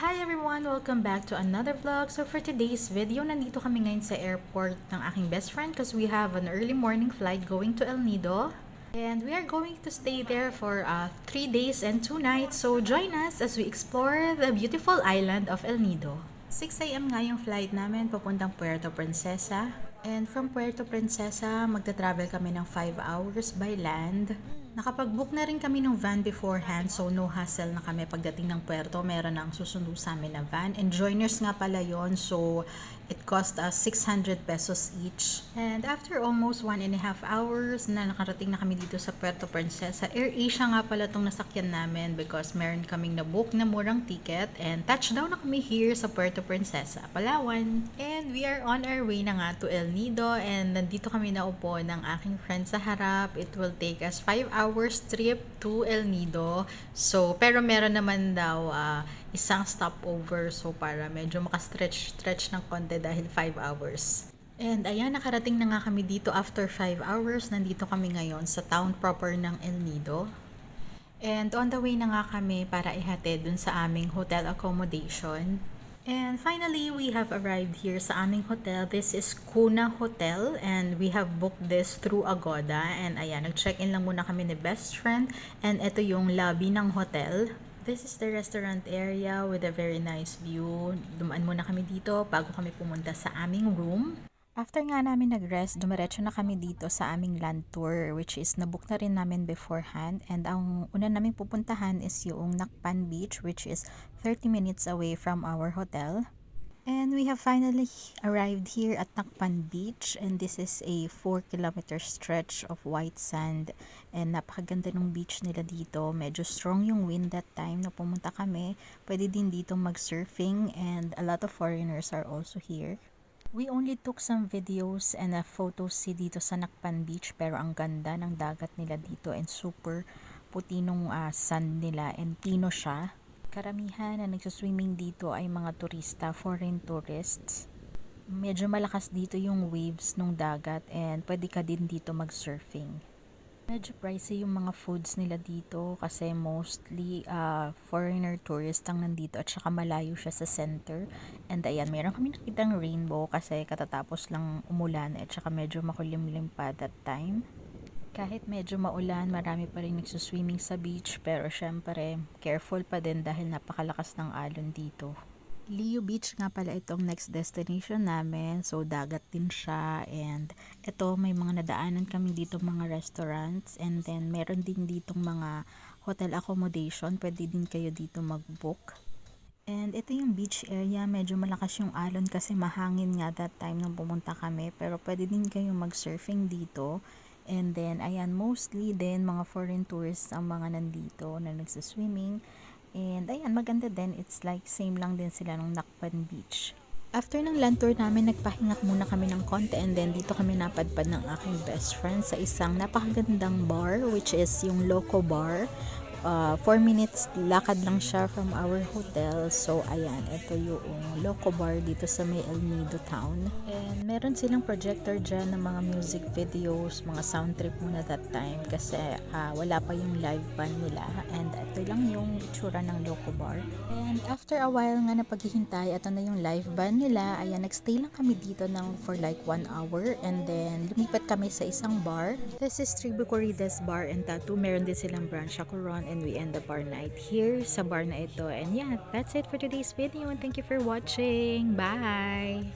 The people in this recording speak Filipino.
Hi everyone! Welcome back to another vlog. So for today's video, nandito kami ngayon sa airport ng aking best friend because we have an early morning flight going to El Nido. And we are going to stay there for 3 days and 2 nights. So join us as we explore the beautiful island of El Nido. 6 AM nga yung flight namin papuntang Puerto Princesa. And from Puerto Princesa, magta-travel kami ng 5 hours by land. Nakapag-book na rin kami ng van beforehand, so no hassle na kami pagdating ng puerto. Meron ang susundo sa amin na van. And joiners nga pala yon, so it cost us 600 pesos each. And after almost 1.5 hours na nakarating na kami dito sa Puerto Princesa, AirAsia nga pala itong nasakyan namin because meron kaming na-book na murang ticket. And touchdown na kami here sa Puerto Princesa, Palawan. And we are on our way na nga to El Nido, and nandito kami naupo ng aking friend sa harap. It will take us 5 hours trip to El Nido. So, pero meron naman daw isang stopover, so para medyo makastretch ng konti dahil 5 hours. And ayan, nakarating na nga kami dito after 5 hours. Nandito kami ngayon sa town proper ng El Nido. And on the way na nga kami para ihatid dun sa aming hotel accommodation. And finally, we have arrived here sa aming hotel. This is Kuna Hotel and we have booked this through Agoda. And ayan, nag-check-in lang muna kami ni best friend. And ito yung lobby ng hotel. This is the restaurant area with a very nice view. Dumaan muna kami dito bago kami pumunta sa aming room. After nga namin nag-rest, dumiretso na kami dito sa aming land tour, which is nabook na rin namin beforehand. And ang una namin pupuntahan is yung Nakpan Beach, which is 30 minutes away from our hotel. And we have finally arrived here at Nakpan Beach, and this is a 4-kilometer stretch of white sand. And napakaganda ng beach nila dito. Medyo strong yung wind that time na pumunta kami. Pwede din dito mag-surfing, and a lot of foreigners are also here. We only took some videos and photos dito sa Nakpan Beach, pero ang ganda ng dagat nila dito and super puti nung sand nila and pino siya. Karamihan na nagsaswimming dito ay mga turista, foreign tourists. Medyo malakas dito yung waves nung dagat and pwede ka din dito mag-surfing. Medyo pricey yung mga foods nila dito kasi mostly foreigner tourist ang nandito at saka malayo siya sa center. And ayan, meron kami nakitang rainbow kasi katatapos lang umulan at saka medyo makulimlim pa that time. Kahit medyo maulan, marami pa rin nagsuswimming sa beach, pero syempre careful pa din dahil napakalakas ng alon dito. Liu Beach nga pala itong next destination namin. So, dagat din siya. And ito, may mga nadaanan kami dito mga restaurants. And then, meron din ditong mga hotel accommodation. Pwede din kayo dito mag-book. And ito yung beach area. Medyo malakas yung alon kasi mahangin nga that time nung pumunta kami. Pero pwede din kayo mag-surfing dito. And then, ayan, mostly din mga foreign tourists ang mga nandito na nagsaswimming. And ayan, maganda din. It's like same lang din sila ng Nakpan Beach. After ng land tour namin, nagpahinga muna kami ng konti and then dito kami napadpad ng aking best friend sa isang napakagandang bar, which is yung Loco Bar. 4 minutes lakad lang siya from our hotel. So ayan, ito yung Loco Bar dito sa may El Nido town. And meron silang projector dyan ng mga music videos, mga sound trip muna that time kasi wala pa yung live band nila. And ito lang yung itsura ng Loco Bar. And after a while nga na paghihintay, ito na yung live band nila. Ayan, nagstay lang kami dito for like 1 hour and then lumipat kami sa isang bar. This is Tribukorides Bar and Tattoo. Meron din silang branch sa Coron. And we end up our night here sa bar na ito. And yeah, that's it for today's video. And thank you for watching. Bye!